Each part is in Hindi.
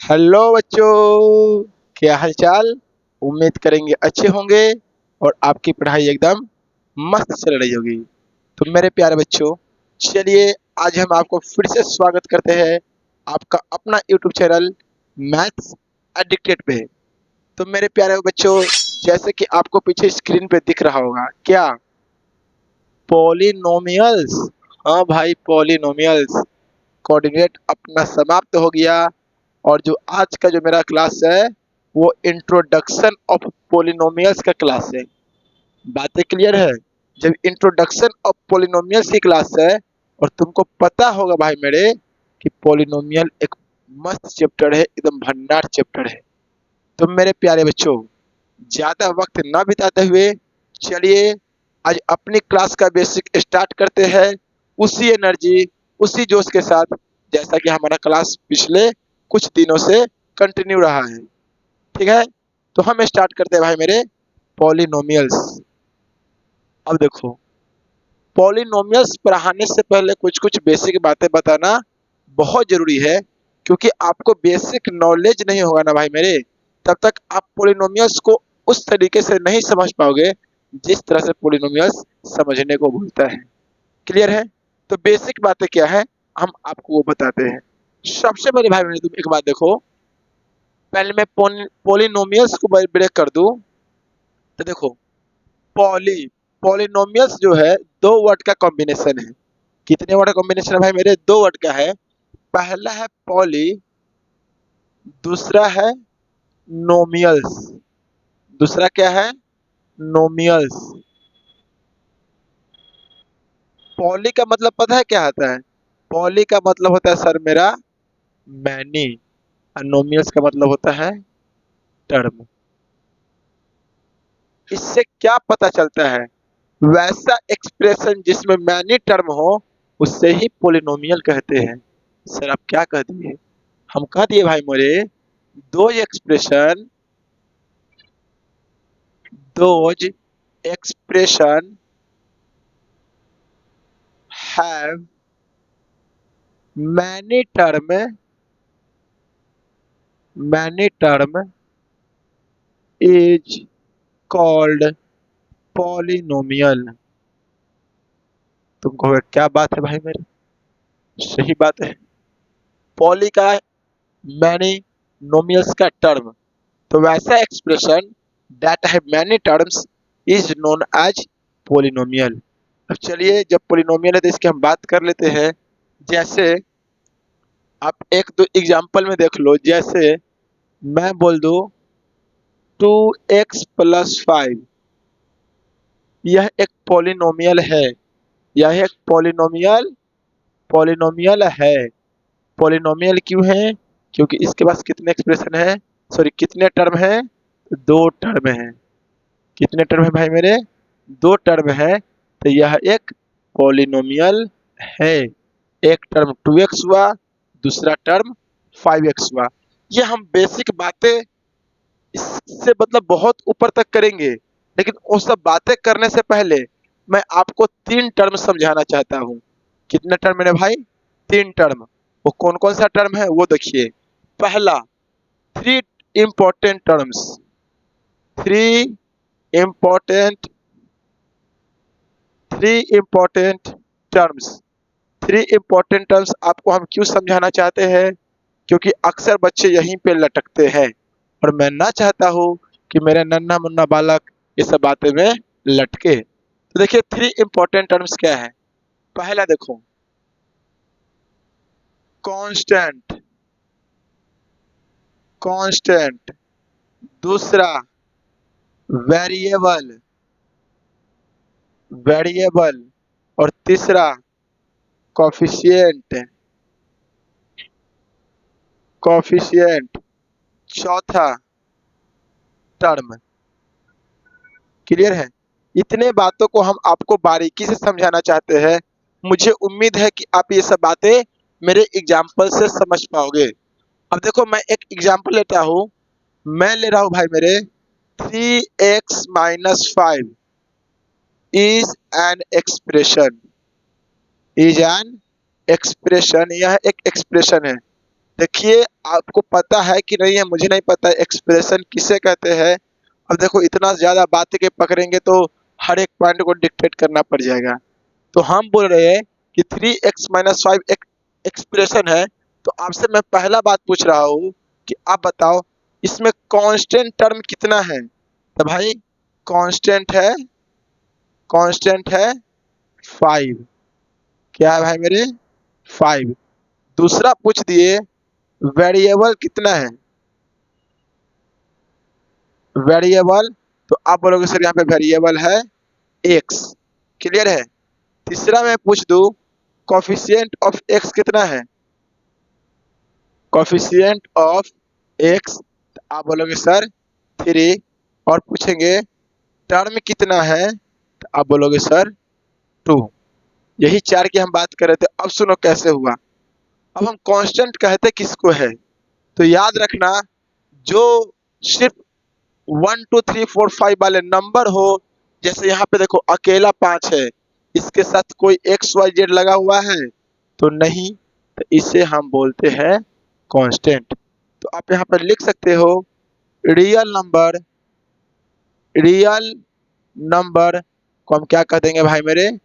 हेलो बच्चों, क्या हाल चाल। उम्मीद करेंगे अच्छे होंगे और आपकी पढ़ाई एकदम मस्त चल रही होगी। तो मेरे प्यारे बच्चों, चलिए आज हम आपको फिर से स्वागत करते हैं आपका अपना यूट्यूब चैनल मैथ्स एडिक्टेड पे। तो मेरे प्यारे बच्चों, जैसे कि आपको पीछे स्क्रीन पे दिख रहा होगा, क्या पॉलिनोमियल्स। हाँ भाई, पॉलिनोमियल्स कोऑर्डिनेट अपना समाप्त हो गया। और जो आज का जो मेरा क्लास है वो इंट्रोडक्शन ऑफ पॉलिनोमियल्स का क्लास है। बातें क्लियर है? जब इंट्रोडक्शन ऑफ पॉलिनोमियल्स की क्लास है और तुमको पता होगा भाई मेरे कि पॉलिनोमियल एक मस्त चैप्टर है, एकदम भंडार चैप्टर है। तो मेरे प्यारे बच्चों, ज्यादा वक्त ना बिताते हुए चलिए आज अपनी क्लास का बेसिक स्टार्ट करते हैं, उसी एनर्जी उसी जोश के साथ जैसा कि हमारा क्लास पिछले कुछ दिनों से कंटिन्यू रहा है। ठीक है, तो हम स्टार्ट करते हैं भाई मेरे पॉलिनोमियल्स। अब देखो, पॉलिनोमियल्स पढ़ाने से पहले कुछ कुछ बेसिक बातें बताना बहुत जरूरी है, क्योंकि आपको बेसिक नॉलेज नहीं होगा ना भाई मेरे, तब तक आप पॉलिनोमियल्स को उस तरीके से नहीं समझ पाओगे जिस तरह से पॉलिनोमियल्स समझने को बोलता है। क्लियर है? तो बेसिक बातें क्या है हम आपको वो बताते हैं। सबसे पहले भाई मेरे तुम एक बात देखो, पहले मैं पॉलिनोमियल्स को ब्रेक कर दूं। तो देखो, पॉलिनोमियल्स जो है दो वर्ड का कॉम्बिनेशन है। कितने वर्ड का कॉम्बिनेशन है भाई मेरे? दो वर्ड का है। पहला है पॉली, दूसरा है नोमियल्स। दूसरा क्या है? नोमियल्स। पॉली का मतलब पता है क्या आता है? पॉली का मतलब होता है सर मेरा मैनी, और नोमियल्स का मतलब होता है टर्म। इससे क्या पता चलता है? वैसा एक्सप्रेशन जिसमें मैनी टर्म हो उससे ही पॉलिनोमियल कहते हैं। सर आप क्या कह दिए? हम कह दिए भाई मोरे, दो expression, those expression have many term, many term is called polynomial. तुम कहोगे क्या बात है भाई मेरे? सही बात है। पॉली का मैनी, नोमियल्स का टर्म, तो वैसा expression that have many terms is known as polynomial. अब चलिए, जब पॉलिनोमियल है तो इसकी हम बात कर लेते हैं। जैसे आप एक दो एग्जांपल में देख लो, जैसे मैं बोल दूं 2x+5, यह एक पॉलिनोमियल है। यह एक पॉलिनोमियल है। पॉलिनोमियल क्यों है? क्योंकि इसके पास कितने एक्सप्रेशन है, सॉरी कितने टर्म है? दो टर्म है। कितने टर्म है भाई मेरे? दो टर्म है, तो यह एक पॉलिनोमियल है। एक टर्म 2x हुआ, दूसरा टर्म 5x हुआ। ये हम बेसिक बातें इससे मतलब बहुत ऊपर तक करेंगे, लेकिन वो सब बातें करने से पहले मैं आपको तीन टर्म समझाना चाहता हूँ। कितने टर्म है भाई? तीन टर्म। वो कौन कौन सा टर्म है वो देखिए। पहला, three important terms, three important three important terms. Three important terms आपको हम क्यों समझाना चाहते हैं? क्योंकि अक्सर बच्चे यहीं पे लटकते हैं और मैं ना चाहता हूँ कि मेरे नन्हा मुन्ना बालक ये सब बातें में लटके। तो देखिए, थ्री इंपॉर्टेंट टर्म्स क्या है। पहला देखो, कांस्टेंट, कांस्टेंट। दूसरा, वेरिएबल, वेरिएबल। और तीसरा, कॉफिशिएंट, कॉफिशिएंट। चौथा, टर्म। क्लियर है? इतने बातों को हम आपको बारीकी से समझाना चाहते हैं। मुझे उम्मीद है कि आप ये सब बातें मेरे एग्जाम्पल से समझ पाओगे। अब देखो, मैं एक एग्जाम्पल लेता हूँ। मैं ले रहा हूँ भाई मेरे 3x - 5 is an expression, is an expression, यह एक एक्सप्रेशन है। देखिए आपको पता है कि नहीं है, मुझे नहीं पता एक्सप्रेशन किसे कहते हैं। अब देखो इतना ज्यादा बात के पकड़ेंगे तो हर एक पॉइंट को डिक्टेट करना पड़ जाएगा। तो हम बोल रहे हैं कि 3x-5 एक एक्सप्रेशन है। तो आपसे मैं पहला बात पूछ रहा हूँ कि आप बताओ इसमें कांस्टेंट टर्म कितना है। तो भाई कांस्टेंट है, कांस्टेंट है 5। क्या है भाई मेरे 5। दूसरा पूछ दिए वेरिएबल कितना है, वेरिएबल। तो आप बोलोगे सर यहाँ पे वेरिएबल है x। क्लियर है। तीसरा मैं पूछ दूं कोफिशिएंट ऑफ x कितना है, कोफिशिएंट ऑफ x। तो आप बोलोगे सर 3। और पूछेंगे टर्म कितना है, तो आप बोलोगे सर 2। यही 4 की हम बात कर रहे थे। अब सुनो कैसे हुआ। अब हम कांस्टेंट कहते किसको है, तो याद रखना जो सिर्फ 1 2 3 4 5 वाले नंबर हो। जैसे यहाँ पे देखो अकेला 5 है, इसके साथ कोई XYZ लगा हुआ है तो नहीं, तो इसे हम बोलते हैं कांस्टेंट। तो आप यहाँ पर लिख सकते हो रियल नंबर, रियल नंबर को हम क्या कह देंगे भाई मेरे,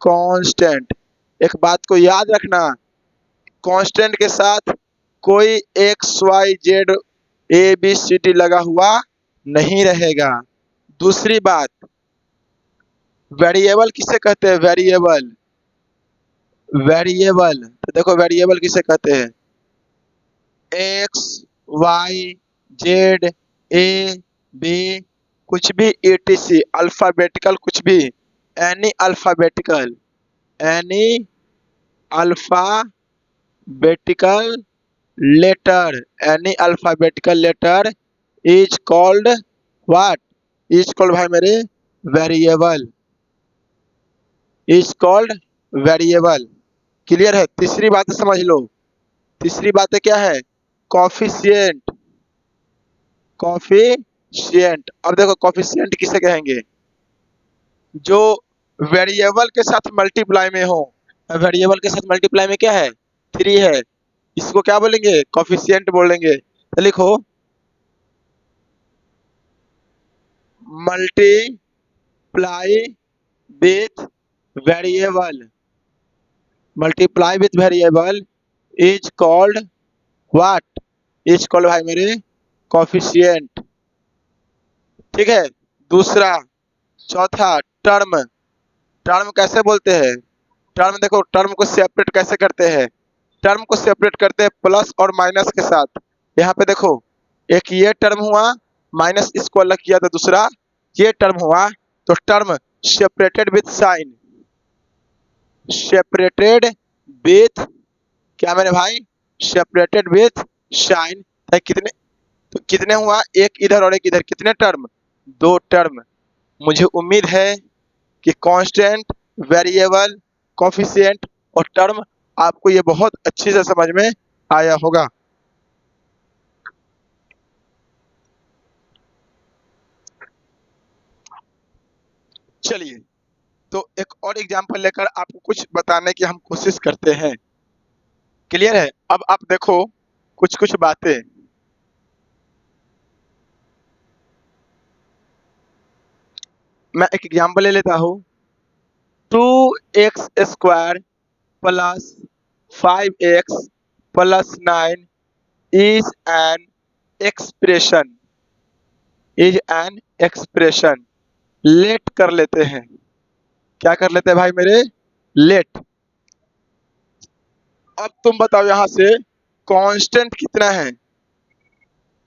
कांस्टेंट। एक बात को याद रखना, कांस्टेंट के साथ कोई XYZ ABCD लगा हुआ नहीं रहेगा। दूसरी बात वेरिएबल किसे कहते हैं, वेरिएबल, वेरिएबल तो देखो वेरिएबल किसे कहते हैं, XYZ AB कुछ भी ETC अल्फाबेटिकल, कुछ भी any alphabetical, any alphabetical letter, any alphabetical letter is called what, is called भाई मेरे variable, is called variable. Clear है। तीसरी बात समझ लो, तीसरी बात क्या है, कॉफिशिएंट, कॉफिशिएंट। अब देखो कॉफिशिएंट किसे कहेंगे, जो वेरिएबल के साथ मल्टीप्लाई में हो। वेरिएबल के साथ मल्टीप्लाई में क्या है 3 है, इसको क्या बोलेंगे, कॉफिशिएंट बोलेंगे। तो लिखो multiply with variable, multiply with variable is called what, is called भाई मेरे कॉफिशिएंट। ठीक है। दूसरा, चौथा टर्म, टर्म कैसे बोलते हैं, टर्म देखो टर्म को सेपरेट कैसे करते हैं, टर्म को सेपरेट करते हैं प्लस और माइनस के साथ। यहाँ पे देखो एक ये टर्म हुआ, माइनस इसको अलग किया तो दूसरा ये टर्म हुआ। तो term separated with sign, separated with क्या मेरे भाई, सेपरेटेड विथ साइन। कितने, तो कितने हुआ, एक इधर और एक इधर, कितने टर्म, 2 टर्म। मुझे उम्मीद है कि कांस्टेंट, वेरिएबल, कोफिशिएंट और टर्म आपको ये बहुत अच्छे से समझ में आया होगा। चलिए तो एक और एग्जांपल लेकर आपको कुछ बताने की हम कोशिश करते हैं। क्लियर है। अब आप देखो कुछ कुछ बातें, मैं एक एग्जांपल ले लेता हूँ। 2x² plus 5x plus 9 is an expression, is an expression. लेट कर लेते हैं, क्या कर लेते हैं भाई मेरे, लेट। अब तुम बताओ यहां से कांस्टेंट कितना है,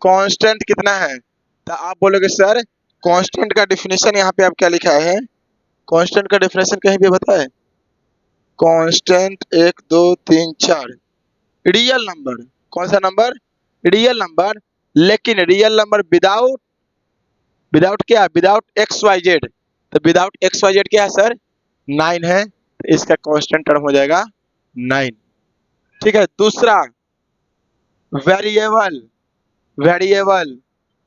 कांस्टेंट कितना है। तो आप बोलोगे सर कांस्टेंट का डेफिनेशन यहाँ पे आप क्या लिखा है, कांस्टेंट का डेफिनेशन कहीं भी बताए, कांस्टेंट 1 2 3 4 रियल नंबर। कौन सा नंबर, रियल नंबर। लेकिन रियल नंबर विदाउट, विदाउट क्या, विदाउट XYZ। तो विदाउट XYZ क्या है सर, 9 है। तो इसका कांस्टेंट टर्म हो जाएगा 9। ठीक है। दूसरा वेरिएबल, वेरिएबल,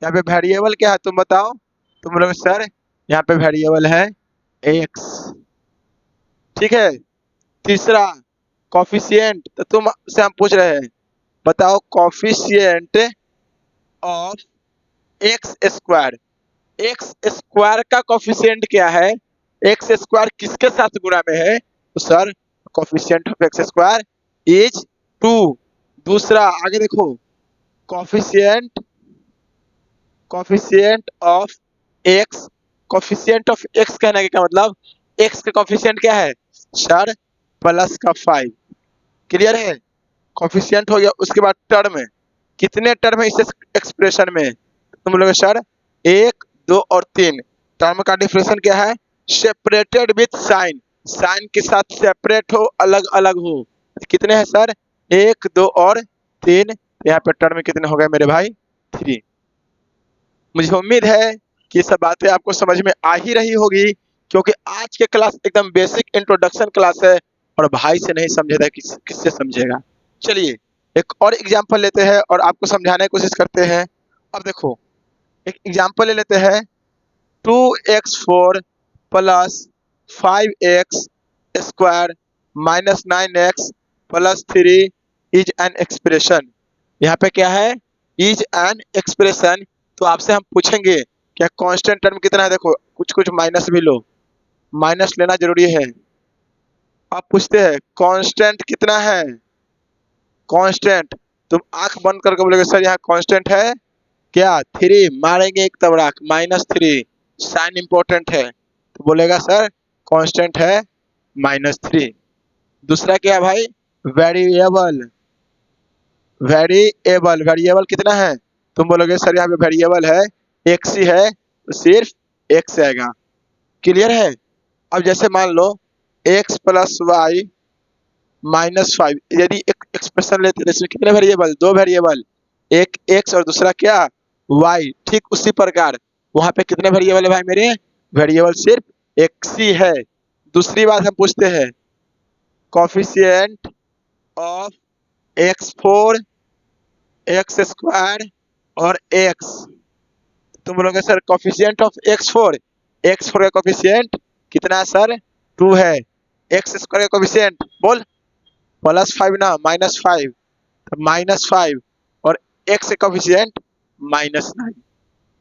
यहाँ पे वेरिएबल क्या है तुम बताओ। तुम लोग सर यहाँ पे वेरिएबल है x। ठीक है। तीसरा कॉफिशिएंट, तो तुम से हम पूछ रहे हैं बताओ coefficient of x square. X square का कॉफिशिएंट क्या है? एक्स स्क्वायर किसके साथ गुणा में है? तो sir coefficient of x square is 2। दूसरा आगे देखो, coefficient coefficient of x, coefficient of x कहने का क्या मतलब, एक्स का कॉफिशिएंट क्या है सर? प्लस का 5। क्लियर है? कॉफिशिएंट हो गया। उसके बाद टर्म, कितने टर्म है इस एक्सप्रेशन में? तुम लोग सर 1 2 और 3। टर्म का डिफरेंशियल क्या है? सेपरेटेड विथ साइन, साइन के साथ सेपरेट हो, अलग अलग हो। कितने हैं सर? 1 2 और 3। यहाँ पे टर्म कितने हो गए मेरे भाई? 3। मुझे उम्मीद है कि ये सब बातें आपको समझ में आ ही रही होगी, क्योंकि आज के क्लास एकदम बेसिक इंट्रोडक्शन क्लास है और भाई से नहीं समझेगा किससे समझेगा। चलिए एक और एग्जांपल लेते हैं और आपको समझाने की कोशिश करते हैं। अब देखो एक एग्जांपल ले लेते हैं, 2x4 plus 5x square minus 9x plus 3 is an expression. यहाँ पे क्या है? Is an expression. तो आपसे हम पूछेंगे क्या कांस्टेंट टर्म कितना है? देखो कुछ कुछ माइनस भी लो, माइनस लेना जरूरी है। आप पूछते हैं कांस्टेंट कितना है? कांस्टेंट तुम आंख बंद करके बोलोगे सर यहाँ कांस्टेंट है क्या? 3 मारेंगे एक तबड़ाक, -3। साइन इंपॉर्टेंट है तो बोलेगा सर कांस्टेंट है -3। दूसरा क्या है भाई? वेरिएबल, वेरिएबल वेरिएबल कितना है? तुम बोलोगे सर यहाँ पे वेरिएबल है एक्स ही है तो सिर्फ एक्स आएगा। क्लियर है? अब जैसे मान लो x प्लस वाई -5, यदि एक एक्सप्रेशन लेते हैं इसमें कितने वेरिएबल? 2 वेरिएबल, एक x और दूसरा क्या y। ठीक उसी प्रकार वहां पे कितने वेरिएबल है भाई मेरे? वेरिएबल सिर्फ x ही है। दूसरी बात हम पूछते हैं coefficient of x4 x square और x। तुम बोलोगे sir coefficient of x4, x4 का कोफिशिएंट कितना है सर? 2 है। एक्स स्क्वायर का कोफिशिएंट बोल, +5 ना -5, तो -5 और x का कोफिशिएंट -9।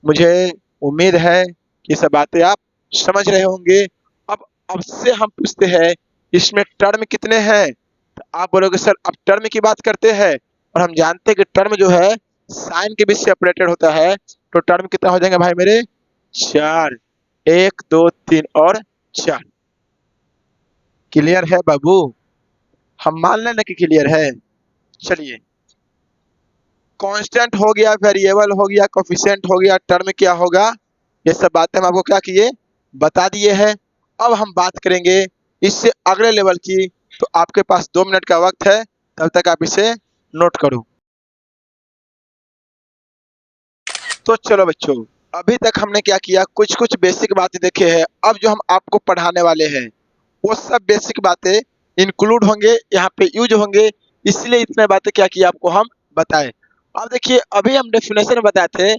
मुझे उम्मीद है कि सब बातें आप समझ रहे होंगे। अब से हम पूछते हैं इसमें टर्म कितने हैं? तो आप बोलोगे सर अब टर्म की बात करते हैं और हम जानते हैं कि टर्म जो है साइन के बीच सेपरेटेड होता है। तो टर्म कितना हो जाएगा भाई मेरे? 4। 1 2 3 और 4। क्लियर है बाबू? हम मान लेना कि क्लियर है। चलिए कांस्टेंट हो गया, वेरिएबल हो गया, कोफिशिएंट हो गया, टर्म क्या होगा, ये सब बातें हम आपको क्या किए बता दिए हैं। अब हम बात करेंगे इससे अगले लेवल की। तो आपके पास 2 मिनट का वक्त है, तब तक आप इसे नोट करो। तो चलो बच्चों, अभी तक हमने क्या किया, कुछ कुछ बेसिक बातें देखे हैं। अब जो हम आपको पढ़ाने वाले हैं वो सब बेसिक बातें इंक्लूड होंगे, यहाँ पे यूज होंगे, इसलिए इतने बातें क्या किया आपको हम बताएं। अब देखिए अभी हम डेफिनेशन में बताए थे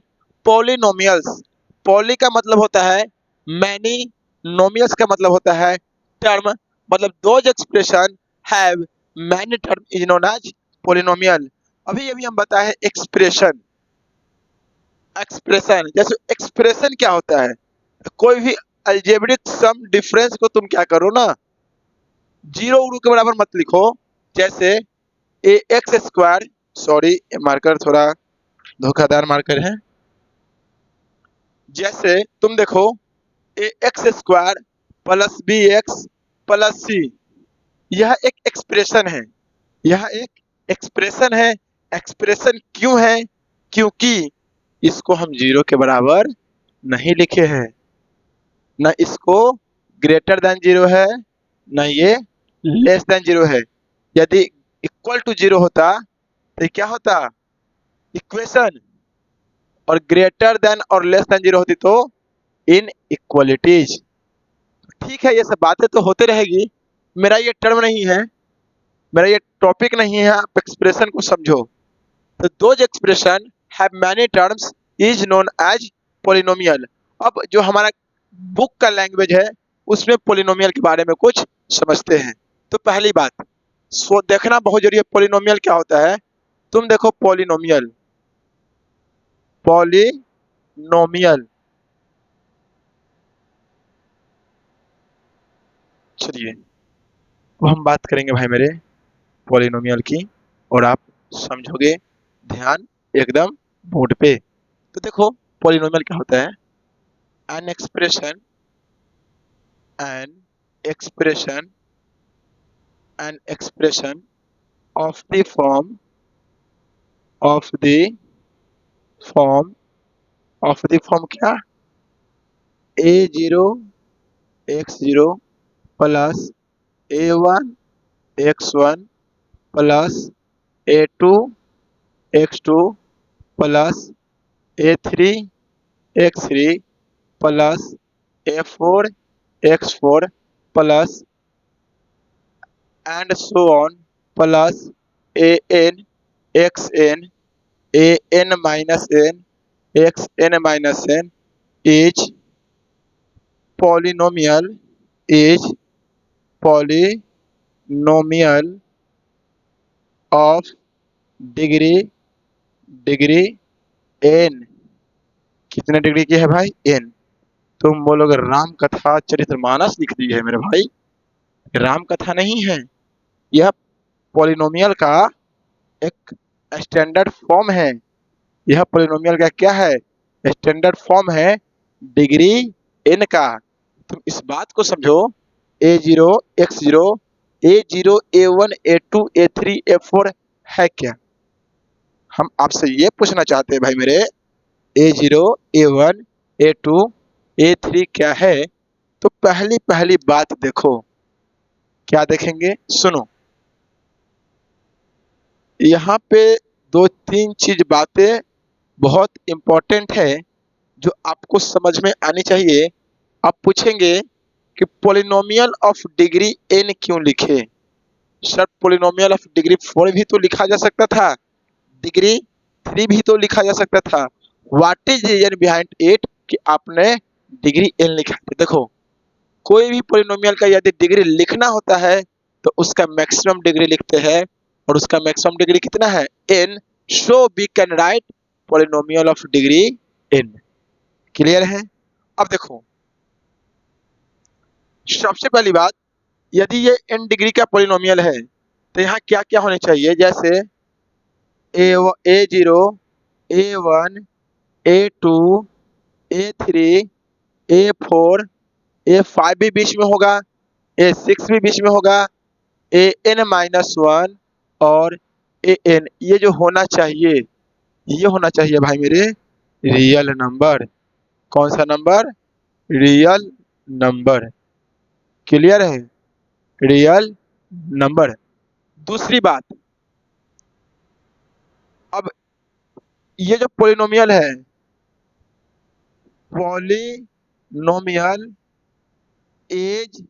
पॉलिनोमियल्स। पॉली का मतलब होता है मैनी, नोमियल्स का मतलब होता है टर्म, मतलब those expression have many term is known as polynomial. अभी अभी हम बताए एक्सप्रेशन। एक्सप्रेशन जैसे एक्सप्रेशन क्या होता है? कोई भी अलजेब्रिक सम डिफरेंस को तुम क्या करो ना, जीरो उरू के बराबर मत लिखो। जैसे A X square, sorry marker थोड़ा धोखाधड़ मार्कर है। जैसे तुम देखो A X square plus B X plus C, यह एक एक्सप्रेशन है, यह एक एक्सप्रेशन है। एक्सप्रेशन क्यों है? क्योंकि इसको हम जीरो के बराबर नहीं लिखे हैं, न इसको ग्रेटर देन जीरो है, न ये लेस देन जीरो है। यदि इक्वल टू जीरो होता तो क्या होता? इक्वेशन। और ग्रेटर देन और लेस देन जीरो होती तो इन इक्वलिटीज। ठीक है, ये सब बातें तो होते रहेगी, मेरा ये टर्म नहीं है, मेरा ये टॉपिक नहीं है, आप एक्सप्रेशन को समझो। तो those expression have many terms is known as polynomial. अब जो हमारा बुक का लैंग्वेज है उसमें पॉलिनोमियल के बारे में कुछ समझते हैं। तो पहली बात सो देखना बहुत जरूरी है, पॉलिनोमियल क्या होता है। तुम देखो पॉलिनोमियल, पॉलिनोमियल, चलिए अब हम बात करेंगे भाई मेरे पॉलिनोमियल की, और आप समझोगे, ध्यान एकदम बोर्ड पे। तो देखो पॉलिनोमियल क्या होता है। An expression, an expression, an expression of the form, of the form, of the form क्या, a0 x0 plus a1 x1 plus a2 x2 plus a3 x3 plus a4 x4 plus and so on plus an xn, an minus n, xn minus n is polynomial, is polynomial of degree, degree n। कितने डिग्री की है भाई, n। तुम बोलोगे राम कथा चरितमानस लिख दी है मेरे भाई, राम कथा नहीं है, यह पॉलिनोमियल का एक स्टैंडर्ड फॉर्म है। यह पॉलिनोमियल का क्या है, स्टैंडर्ड फॉर्म है डिग्री n का। तुम इस बात को समझो, a0 x0, a0 a1 a2 a3 a4 है क्या। हम आपसे ये पूछना चाहते हैं भाई मेरे, a0 a1 a2 a3 क्या है। तो पहली पहली बात देखो, क्या देखेंगे, सुनो। यहाँ पे दो तीन चीज बातें बहुत इंपॉर्टेंट है जो आपको समझ में आनी चाहिए। आप पूछेंगे कि पॉलिनोमियल ऑफ डिग्री n क्यों लिखे। सर पॉलिनोमियल ऑफ डिग्री 4 भी तो लिखा जा सकता था, डिग्री 3 भी तो लिखा जा सकता था। What is reason behind it कि आपने डिग्री n लिखा है। देखो कोई भी पॉलिनोमियल का यदि डिग्री लिखना होता है तो उसका मैक्सिमम डिग्री लिखते हैं, और उसका मैक्सिमम डिग्री कितना है, n। So we can write polynomial of degree n। Clear है। अब देखो सबसे पहली बात, यदि ये n डिग्री का पॉलिनोमियल है तो यहाँ क्या क्या होने चाहिए, जैसे a0 a1 a2 a3 a4 a5 भी बीच में होगा, a6 भी बीच में होगा, an माइनस 1 और an, ये जो होना चाहिए, ये होना चाहिए भाई मेरे रियल नंबर। कौन सा नंबर, रियल नंबर। क्लियर है, रियल नंबर। दूसरी बात, अब ये जो पॉलिनोमियल है, polynomial is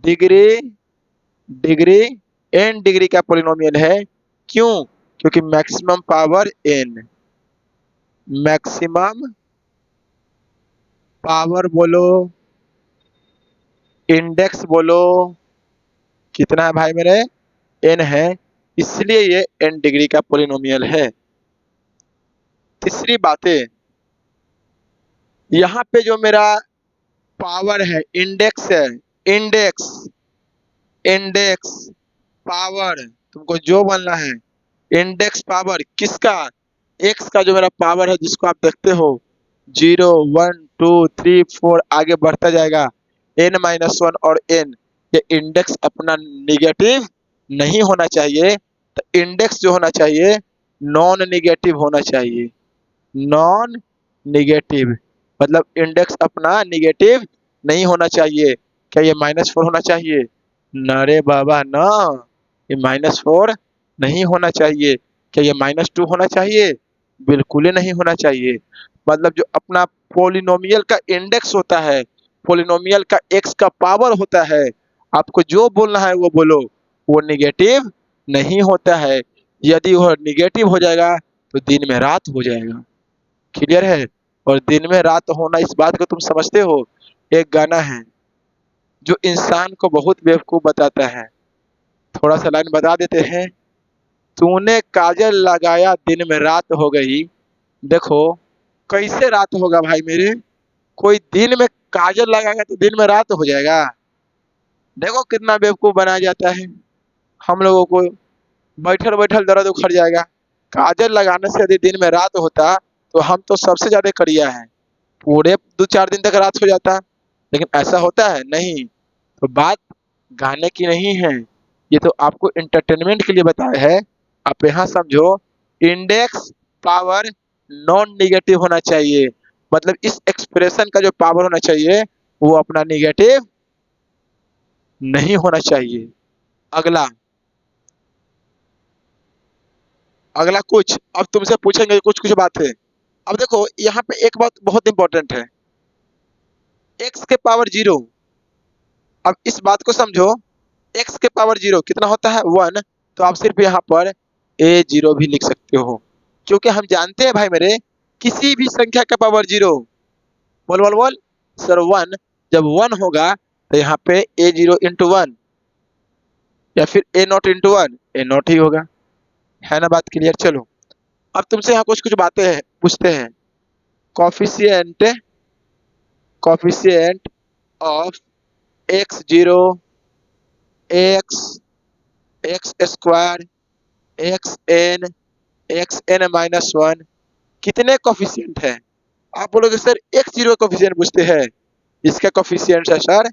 degree, degree n degree का पॉलिनोमियल है। क्यों, क्योंकि maximum power n, maximum power बोलो, इंडेक्स बोलो, कितना है भाई मेरे, n है, इसलिए ये n डिग्री का पॉलिनोमियल है। तीसरी बातें, यहाँ पे जो मेरा पावर है, इंडेक्स है, इंडेक्स, इंडेक्स पावर, तुमको जो बनना है इंडेक्स पावर किसका, x का जो मेरा पावर है जिसको आप देखते हो 0 1 2 3 4 आगे बढ़ता जाएगा, n माइनस 1 और n, ये इंडेक्स अपना निगेटिव नहीं होना चाहिए। तो इंडेक्स जो होना चाहिए नॉन निगेटिव होना चाहिए, नॉन निगेटिव, मतलब इंडेक्स अपना निगेटिव नहीं होना चाहिए। क्या ये -4 होना चाहिए, न रे बाबा ना, ये -4 नहीं होना चाहिए। क्या ये -2 होना चाहिए, बिल्कुल ही नहीं होना चाहिए। मतलब जो अपना पोलिनोमियल का इंडेक्स होता है, पोलिनोमियल का x का पावर होता है, आपको जो बोलना है वो बोलो, वो निगेटिव नहीं होता है। यदि वह निगेटिव हो जाएगा तो दिन में रात हो जाएगा। क्लियर है। और दिन में रात होना, इस बात को तुम समझते हो, एक गाना है जो इंसान को बहुत बेवकूफ बताता है। थोड़ा सा लाइन बता देते हैं। तूने काजल लगाया दिन में रात हो गई। देखो कैसे रात होगा भाई मेरे, कोई दिन में काजल लगाएगा तो दिन में रात हो जाएगा। देखो कितना बेवकूफ बनाया जाता है हम लोगों को। बैठल बैठल दर्द उखड़ जाएगा। काजल लगाने से यदि दिन में रात होता तो हम तो सबसे ज्यादा करिया है, पूरे 2-4 दिन तक रात हो जाता। लेकिन ऐसा होता है नहीं। तो बात गाने की नहीं है, ये तो आपको एंटरटेनमेंट के लिए बताया है। आप यहाँ समझो, इंडेक्स पावर नॉन निगेटिव होना चाहिए। मतलब इस एक्सप्रेशन का जो पावर होना चाहिए वो अपना निगेटिव नहीं होना चाहिए। अगला अगला कुछ अब तुमसे पूछेंगे कुछ कुछ बातें। अब देखो यहाँ पे एक बात बहुत इंपॉर्टेंट है, एक्स के पावर 0। अब इस बात को समझो, एक्स के पावर 0 कितना होता है 1। तो आप सिर्फ यहाँ पर a0 भी लिख सकते हो, क्योंकि हम जानते हैं भाई मेरे, किसी भी संख्या का पावर 0, बोल बोल बोल सर 1, जब 1 होगा तो यहाँ पे a0 इंटू 1 या फिर a0 इंटू 1 a0 ही होगा। है ना बात क्लियर? चलो अब तुमसे यहाँ कुछ कुछ बातें हैं पूछते हैं। Coefficient coefficient of x0, x, x square, x n, x n minus 1 कितने कॉफिशिएंट है? आप बोलोगे सर x0 कॉफिशिएंट पूछते हैं, इसका कॉफिशिएंट है सर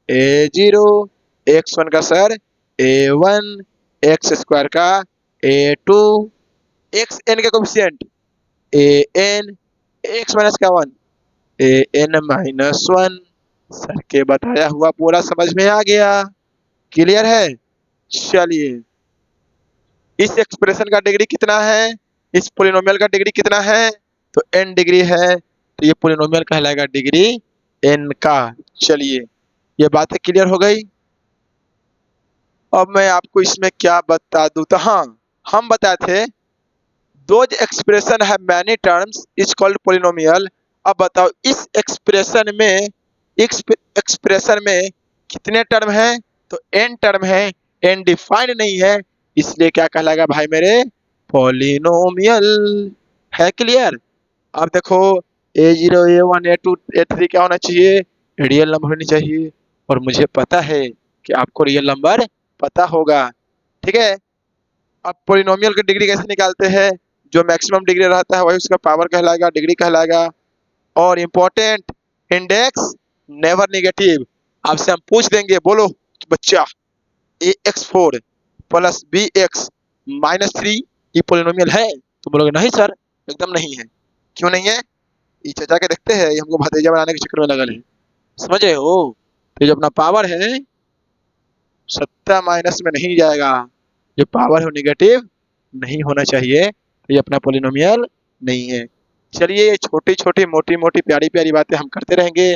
a0, x1 का सर a1, एक्स स्क्वायर का a2, एक्स एन का कॉफिशिएंट an, एक्स माइनस का 1 an माइनस 1। सर के बताया हुआ पूरा समझ में आ गया? क्लियर है? चलिए, इस एक्सप्रेशन का डिग्री कितना है, इस पोलिनोमियल का डिग्री कितना है? तो n डिग्री है, तो ये पोलिनोमियल कहलाएगा डिग्री n का। चलिए ये बातें क्लियर हो गई। अब मैं आपको इसमें क्या बता दूं, तो हाँ हम बताए थे दोज एक्सप्रेशन है many terms is called polynomial. अब बताओ इस एक्सप्रेशन में कितने टर्म हैं? तो n टर्म है, n डिफाइंड नहीं है, इसलिए क्या कहलाएगा भाई मेरे? पॉलिनोमियल। है क्लियर? अब देखो a0, a1, a2, a3 क्या होना चाहिए? रियल नंबर होनी चाहिए। और मुझे पता है कि आपको रियल नंबर पता होगा। ठीक है, अब पोलिनोमियल की डिग्री कैसे निकालते हैं? जो मैक्सिमम डिग्री रहता है वही उसका पावर कहलाएगा, डिग्री कहलाएगा। और इम्पोर्टेंट, इंडेक्स नेवर निगेटिव। आपसे हम पूछ देंगे, बोलो बच्चा ax4 प्लस bx माइनस 3 ये पोलिनोमियल है? तो बोलोगे नहीं सर एकदम नहीं है। क्यों नहीं है? ये चचा के देखते हैं, ये हमको भतीजा बनाने के चक्कर में लगल है। समझ रहे हो? तो जो अपना पावर है सत्ता माइनस में नहीं जाएगा, जो पावर है निगेटिव नहीं होना चाहिए, तो ये अपना पोलिनोमियल नहीं है। चलिए ये छोटी छोटी मोटी मोटी प्यारी प्यारी बातें हम करते रहेंगे,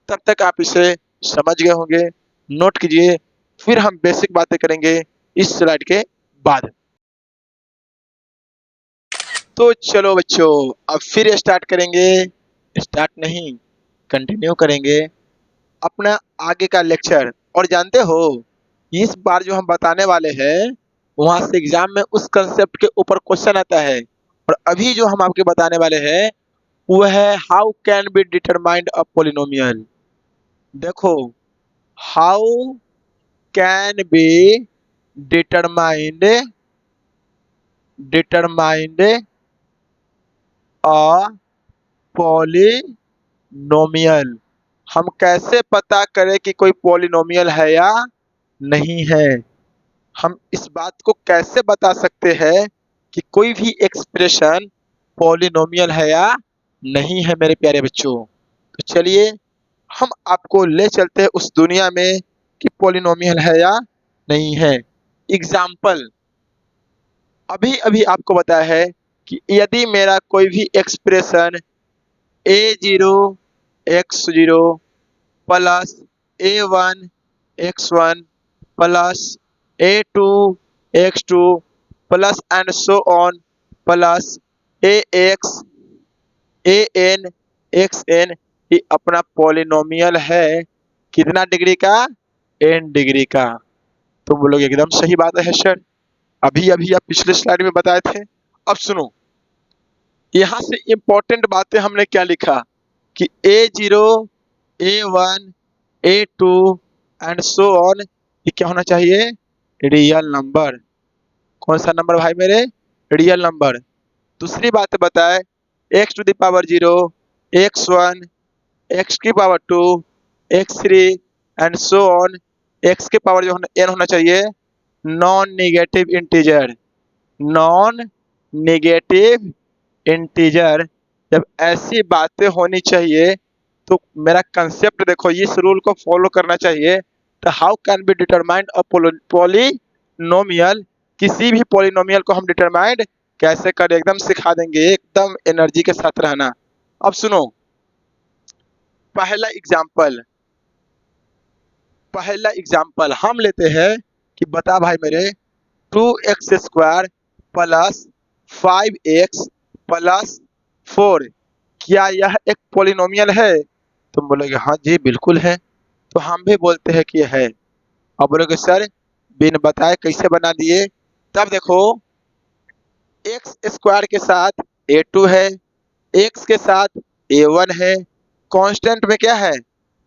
तब तक आप इसे समझ गए होंगे। नोट कीजिए, फिर हम बेसिक बातें करेंगे इस स्लाइड के बाद। तो चलो बच्चों अब फिर स्टार्ट करेंगे, स्टार्ट नहीं कंटिन्यू करेंगे अपना आगे का लेक्चर। और जानते हो इस बार जो हम बताने वाले हैं वहां से एग्जाम में उस कंसेप्ट के ऊपर क्वेश्चन आता है। और अभी जो हम आपके बताने वाले हैं वो है how can be determined a polynomial. देखो, how can be determined determined a polynomial. हम कैसे पता करें कि कोई पॉलिनोमियल है या नहीं है? हम इस बात को कैसे बता सकते हैं कि कोई भी एक्सप्रेशन पॉलिनोमियल है या नहीं है मेरे प्यारे बच्चों? तो चलिए हम आपको ले चलते हैं उस दुनिया में कि पॉलिनोमियल है या नहीं है। एग्जाम्पल अभी अभी आपको बताया है कि यदि मेरा कोई भी expression a0 x0 plus a1 x1 plus a2 x2 plus and so on plus ax an xn ये अपना पॉलिनोमियल है। कितना डिग्री का? n डिग्री का। तो वो लोग एकदम सही बात है सर, अभी अभी आप पिछले स्लाइड में बताए थे। अब सुनो, यहाँ से इंपॉर्टेंट बातें हमने क्या लिखा कि A0, A1, A2 and so on, ये क्या होना चाहिए? Real number. कौन सा नंबर भाई मेरे? Real number. दूसरी बात बताए, x to the power 0, x1, x की power 2, x3 and so on, x के पावर जो n होना चाहिए non negative integer. Non negative integer, जब ऐसी बातें होनी चाहिए तो मेरा कंसेप्ट देखो, इस रूल को फॉलो करना चाहिए। तो how can be determined a polynomial, किसी भी पॉलिनोमियल को हम डिटरमाइंड कैसे करें, एकदम सिखा देंगे, एकदम एनर्जी के साथ रहना। अब सुनो, पहला एग्जाम्पल, पहला एग्जाम्पल हम लेते हैं कि बता भाई मेरे 2x² प्लस 5x प्लस 4, क्या यह एक पॉलिनोमियल है? तुम बोलोगे हाँ जी बिल्कुल है। तो हम भी बोलते हैं कि है। अब बोलोगे सर बिन बताए कैसे बना दिए? तब देखो, x² के साथ a2 है, x के साथ a1 है, कांस्टेंट में क्या है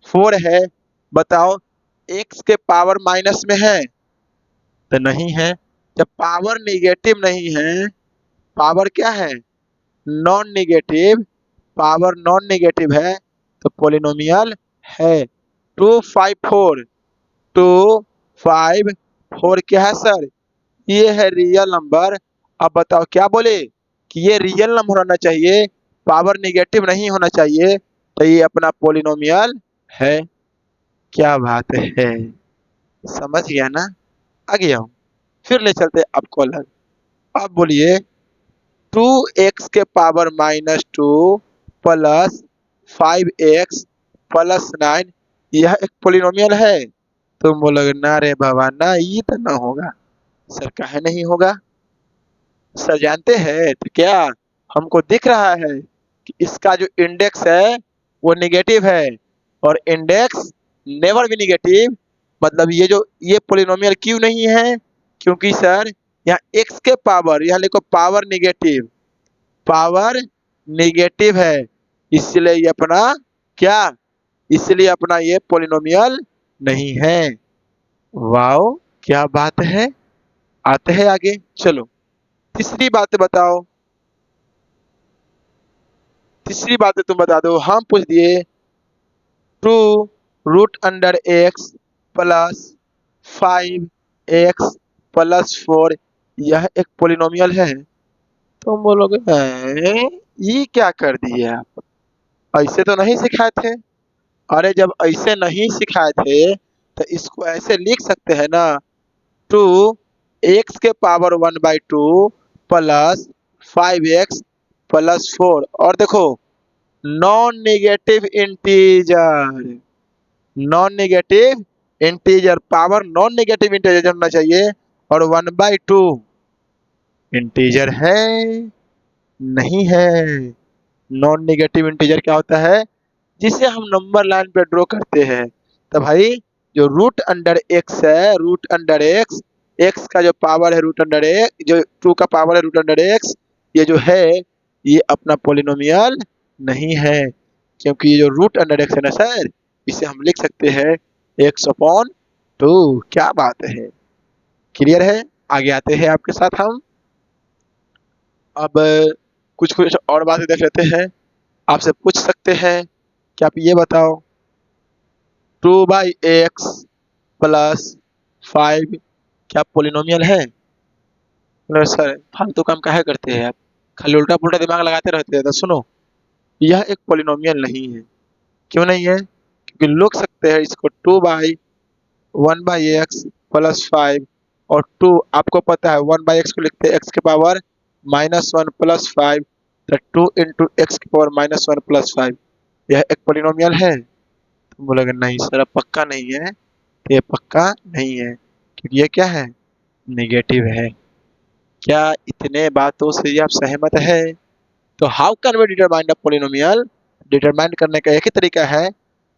4 है। बताओ x के पावर माइनस में है तो नहीं है। जब पावर निगेटिव नहीं है, पावर क्या है non negative, power non negative है तो पॉलिनोमियल है। 254, 254 क्या है सर? ये है रियल नंबर। अब बताओ क्या बोले कि ये रियल नंबर होना चाहिए, पावर निगेटिव नहीं होना चाहिए, तो ये अपना पॉलिनोमियल है। क्या बात है, समझ गया ना? आ गया हूँ। फिर ले चलते आपको अलग। अब बोलिए 2x⁻² प्लस 5x+9, यह एक पॉलिनोमियल है? तुम बोलोगे ना रे बाबा ना, ये तो ना होगा। सर काहे नहीं होगा? सर जानते हैं तो क्या, हमको दिख रहा है कि इसका जो इंडेक्स है वो निगेटिव है, और इंडेक्स नेवर भी निगेटिव। मतलब ये पॉलिनोमियल क्यों नहीं है? क्योंकि सर यहाँ x के पावर, यहाँ लिखो पावर निगेटिव, पावर निगेटिव है, इसलिए ये अपना क्या, इसलिए अपना ये पॉलिनोमियल नहीं है। वाओ क्या बात है। आते हैं आगे, चलो तीसरी बात बताओ, तीसरी बात तुम बता दो। हम पूछ दिए 2√x प्लस 5x+4, यह एक पॉलिनोमियल है? तुम बोलोगे ये क्या कर दिए आप, ऐसे तो नहीं सिखाए थे। अरे जब ऐसे नहीं सिखाए थे तो इसको ऐसे लिख सकते हैं ना, 2x⁻1/2 प्लस 5x+4। और देखो non negative integer, non negative integer, power non negative integer होना चाहिए, और 1/2 इंटीजर है नहीं है। नॉन नेगेटिव इंटीजर क्या होता है? जिसे हम नंबर लाइन पे ड्रॉ करते हैं। तो भाई जो √x है, √x, x का जो पावर है √x, जो 2 का पावर है √x, ये जो है ये अपना पॉलिनोमियल नहीं है, क्योंकि ये जो √x है ना सर, इसे हम लिख सकते हैं x/2। क्या बात है, क्लियर है? आगे आते हैं आपके साथ हम। अब कुछ कुछ और बातें देख लेते हैं। आपसे पूछ सकते हैं कि आप ये बताओ 2/x प्लस 5 क्या पॉलिनोमियल है? बोले, सर फालतू काम काहे करते हैं आप, खाली उल्टा पुल्टा दिमाग लगाते रहते हैं। तो सुनो, यह एक पॉलिनोमियल नहीं है। क्यों नहीं है? क्योंकि लोग सकते हैं इसको 2/1/x प्लस 5, और 2 आपको पता है 1/x को लिखते हैं x के पावर -1 प्लस 5, तो 2 इंटू एक्स की पावर -1 प्लस 5, यह एक पॉलिनोमियल है? तुम बोलोगे नहीं सर अब पक्का नहीं है। तो ये पक्का नहीं है क्योंकि ये क्या है, नेगेटिव है। क्या इतने बातों से ये आप सहमत है? तो how can we determine the polynomial? Determine करने का एक ही तरीका है,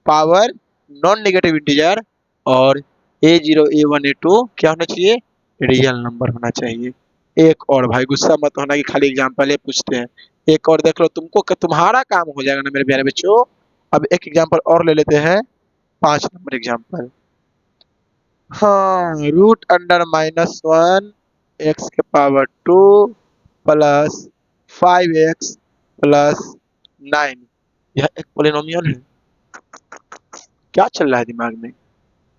पावर नॉन नेगेटिव इंटीजर और A0 A1 A2 क्या होना चाहिए, रियल नंबर होना चाहिए। एक और भाई गुस्सा मत होना कि खाली एग्जाम्पल पूछते हैं, एक और देख लो, तुमको तुम्हारा काम हो जाएगा ना मेरे प्यारे बच्चों। अब एक एग्जाम्पल और ले लेते हैं, 5 नंबर एग्जाम्पल। हाँ, √(-1) x⁻² प्लस 5x प्लस 9 यह एक पोलिनोमियल है। क्या चल रहा है दिमाग में,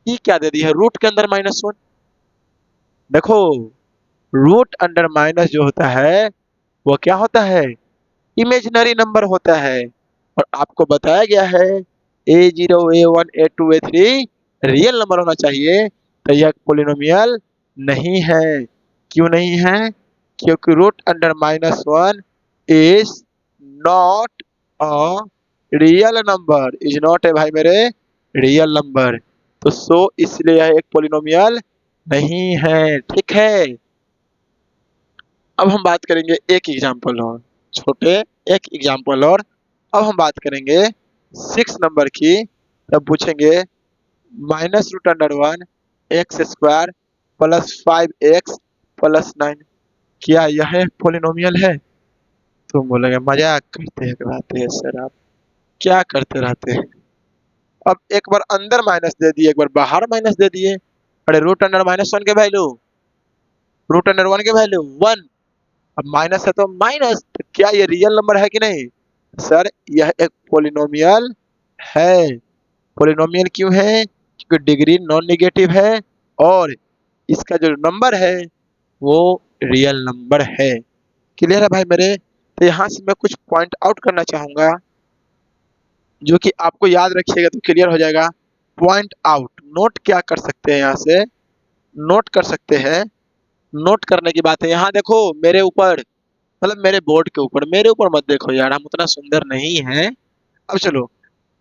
ये क्या दे दी है, रूट के अंदर -1। देखो, रूट अंडर माइनस जो होता है वो क्या होता है, इमेजिनरी नंबर होता है। और आपको बताया गया है A0 A1 A2 A3 real number होना चाहिए, तो यह पोलिनोमियल नहीं है। क्यों नहीं है, क्योंकि √(-1) is not a real number, is not है भाई मेरे रियल नंबर, तो सो इसलिए यह एक पोलिनोमियल नहीं है। ठीक है, अब हम बात करेंगे एक एग्जाम्पल और, छोटे एक एग्जाम्पल और। अब हम बात करेंगे 6 नंबर की, तब पूछेंगे -√(1) x² प्लस 5x प्लस 9 क्या यह एक पोलिनोमियल है। तुम बोलोगे मजाक करते रहते हैं सर आप, क्या करते रहते हैं। अब एक बार अंदर माइनस दे दिए, एक बार बाहर माइनस दे दिए। अरे √(-1) के वैल्यू, √(1) के वैल्यू 1, अब माइनस है तो माइनस, तो क्या ये रियल नंबर है कि नहीं। सर यह एक पोलिनोमियल है। पोलिनोमियल क्यों है, क्योंकि डिग्री नॉन नेगेटिव है और इसका जो नंबर है वो रियल नंबर है। क्लियर है भाई मेरे, तो यहाँ से मैं कुछ पॉइंट आउट करना चाहूंगा जो कि आपको याद रखिएगा तो क्लियर हो जाएगा। पॉइंट आउट, नोट क्या कर सकते हैं, यहाँ से नोट कर सकते हैं। नोट करने की बात है, यहाँ देखो मेरे ऊपर, मतलब मेरे बोर्ड के ऊपर, मेरे ऊपर मत देखो यार, हम उतना सुंदर नहीं हैं। अब चलो,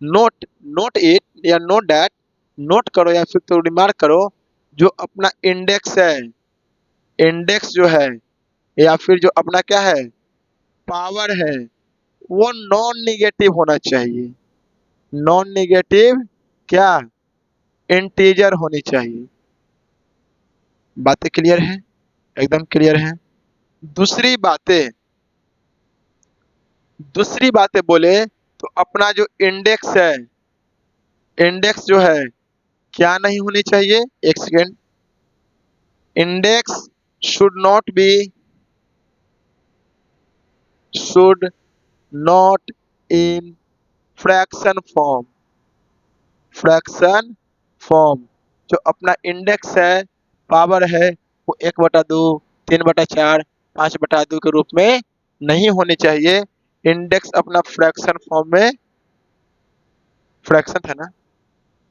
नोट नोट इट या नोट दैट, नोट करो या फिर तो रिमार्क करो, जो अपना इंडेक्स है, इंडेक्स जो है या फिर जो अपना क्या है पावर है, वो नॉन निगेटिव होना चाहिए। नॉन निगेटिव क्या, इंटीजर होनी चाहिए। बातें क्लियर है, एकदम क्लियर है। दूसरी बातें, दूसरी बातें बोले तो अपना जो इंडेक्स है, इंडेक्स जो है क्या नहीं होनी चाहिए, एक second, index should not B, should not in fraction form, fraction form. जो अपना इंडेक्स है, पावर है, वो 1/2, 3/4, 5/2 के रूप में नहीं होनी चाहिए। इंडेक्स अपना फ्रैक्शन फॉर्म में, फ्रैक्शन था ना,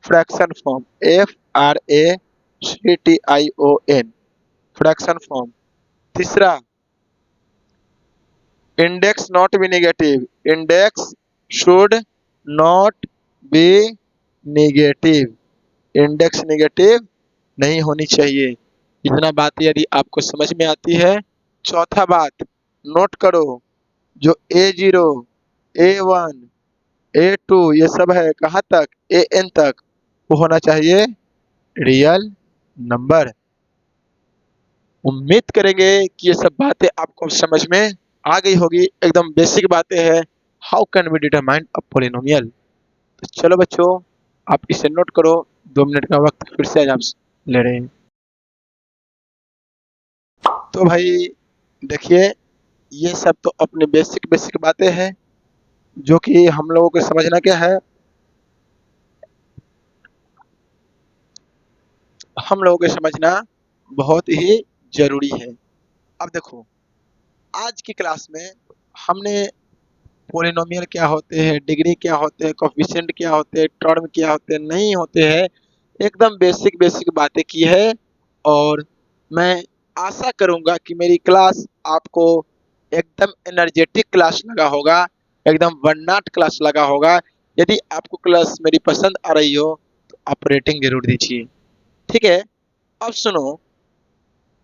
fraction form, FRACTION, fraction form. तीसरा, index not be negative, index should not be negative, index negative नहीं होनी चाहिए। इतना बात यदि आपको समझ में आती है। चौथा बात नोट करो, जो A0 A1 A2 ये सब है कहाँ तक, AN तक, वो होना चाहिए रियल नंबर। उम्मीद करेंगे कि ये सब बातें आपको समझ में आ गई होगी, एकदम बेसिक बातें हैं। How can we determine a polynomial. तो चलो बच्चों, आप इसे नोट करो, 2 मिनट का वक्त फिर से आज आप ले रहे हैं। तो भाई देखिए, ये सब तो अपने बेसिक बेसिक बातें हैं जो कि हम लोगों को समझना क्या है, हम लोगों को समझना बहुत ही जरूरी है। अब देखो, आज की क्लास में हमने पोलिनोमियल क्या होते हैं, डिग्री क्या होते हैं, कोफिशिएंट क्या होते हैं, टर्म क्या होते हैं, नहीं होते हैं, एकदम बेसिक बेसिक बातें की है। और मैं आशा करूंगा कि मेरी क्लास आपको एकदम एनर्जेटिक क्लास लगा होगा, एकदम वन्नाट क्लास लगा होगा। यदि आपको क्लास मेरी पसंद आ रही हो तो आप रेटिंग जरूर दीजिए। ठीक है, अब सुनो,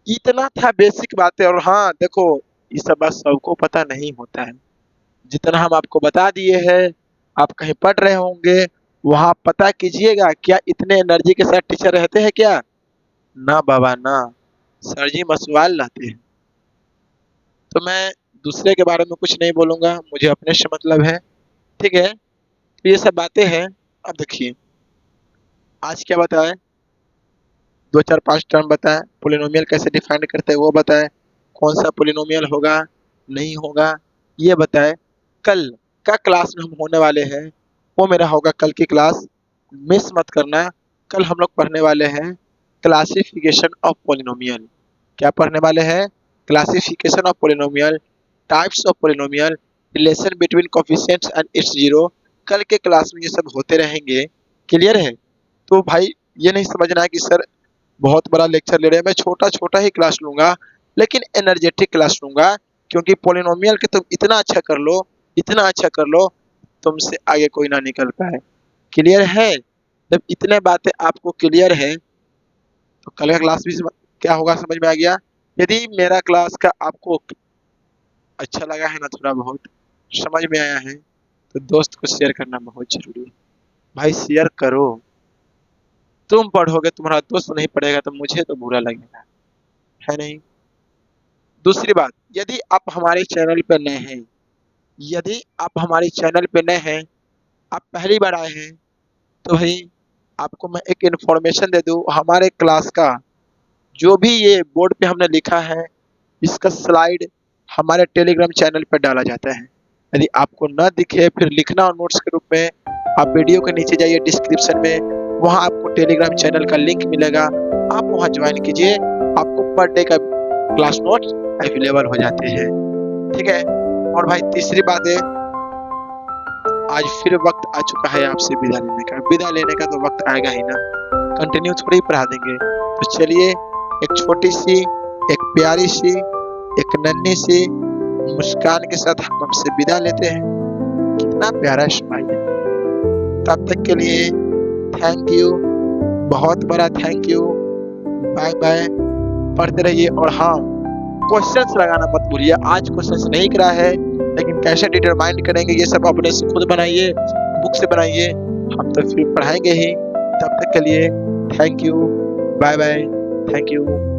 इतना था बेसिक बातें। और हाँ देखो, ये सब बात सबको पता नहीं होता है, जितना हम आपको बता दिए हैं, आप कहीं पढ़ रहे होंगे वहां पता कीजिएगा क्या इतने एनर्जी के साथ टीचर रहते हैं क्या? ना बाबा ना, सर जी मसवाल लाते हैं। तो मैं दूसरे के बारे में कुछ नहीं बोलूंगा, मुझे अपने से मतलब है। ठीक है, तो ये सब बातें हैं। अब देखिए, आज क्या बताएं, दो चार पांच टर्म बताएं, पोलिनोमियल कैसे डिफाइन करते हैं वो बताएं, कौन सा पोलिनोमियल होगा नहीं होगा ये बताएं। कल का क्लास में हम होने वाले हैं वो मेरा होगा कल की क्लास, मिस मत करना। कल हम लोग पढ़ने वाले हैं क्लासिफिकेशन ऑफ पोलिनोमियल। क्या पढ़ने वाले हैं? Classification of polynomial, types of polynomial, relation between coefficients and it's zero. कल के क्लास में ये सब होते रहेंगे। क्लियर है? तो भाई ये नहीं समझना है कि सर बहुत बड़ा लेक्चर ले रहे हैं, मैं छोटा छोटा ही क्लास लूंगा लेकिन एनर्जेटिक क्लास लूंगा, क्योंकि पोलिनोमियल के तुम इतना अच्छा कर लो, इतना अच्छा कर लो, तुमसे आगे कोई ना निकल पाए। क्लियर है? जब इतने बातें आपको क्लियर है तो कल का क्लास भी क्या होगा समझ में आ गया। यदि मेरा क्लास का आपको अच्छा लगा है ना, थोड़ा बहुत समझ में आया है, तो दोस्त को शेयर करना बहुत जरूरी है। भाई शेयर करो, तुम पढ़ोगे तुम्हारा दोस्त नहीं पढ़ेगा तो मुझे तो बुरा लगेगा, है नहीं? दूसरी बात, यदि आप हमारे चैनल पे नए हैं, यदि आप हमारे चैनल पे नए हैं, आप पहली बार आए हैं, तो भाई आपको मैं एक इन्फॉर्मेशन दे दूं, हमारे क्लास का जो भी ये बोर्ड पे हमने लिखा है इसका स्लाइड हमारे टेलीग्राम चैनल पर डाला जाता है। यदि आपको न दिखे फिर लिखना और नोट्स के रूप में, आप वीडियो के नीचे जाइए डिस्क्रिप्शन में, वहां आपको टेलीग्राम चैनल का लिंक मिलेगा, आप वहां ज्वाइन कीजिए, आपको पर डे का क्लास नोट्स अवेलेबल हो जाते हैं। ठीक है? और भाई तीसरी बात है, आज फिर वक्त आ चुका है आपसे विदा लेने का। विदा लेने का तो वक्त आएगा ही ना, कंटिन्यू थोड़ी पढ़ा देंगे। तो चलिए, एक छोटी सी, एक प्यारी सी, एक नन्ही सी मुस्कान के साथ हम आपसे विदा लेते हैं। कितना प्यारा स्माइल है। तब तक के लिए थैंक यू, बहुत बड़ा थैंक यू। बाय बाय, पढ़ते रहिए। और हाँ, क्वेश्चंस लगाना मत भूलिए। आज क्वेश्चंस नहीं करा है लेकिन कैसे डिटरमाइन करेंगे ये सब अपने से खुद बनाइए, बुक से बनाइए, हम तो फिर पढ़ाएंगे ही। तब तक के लिए thank you, bye bye, thank you.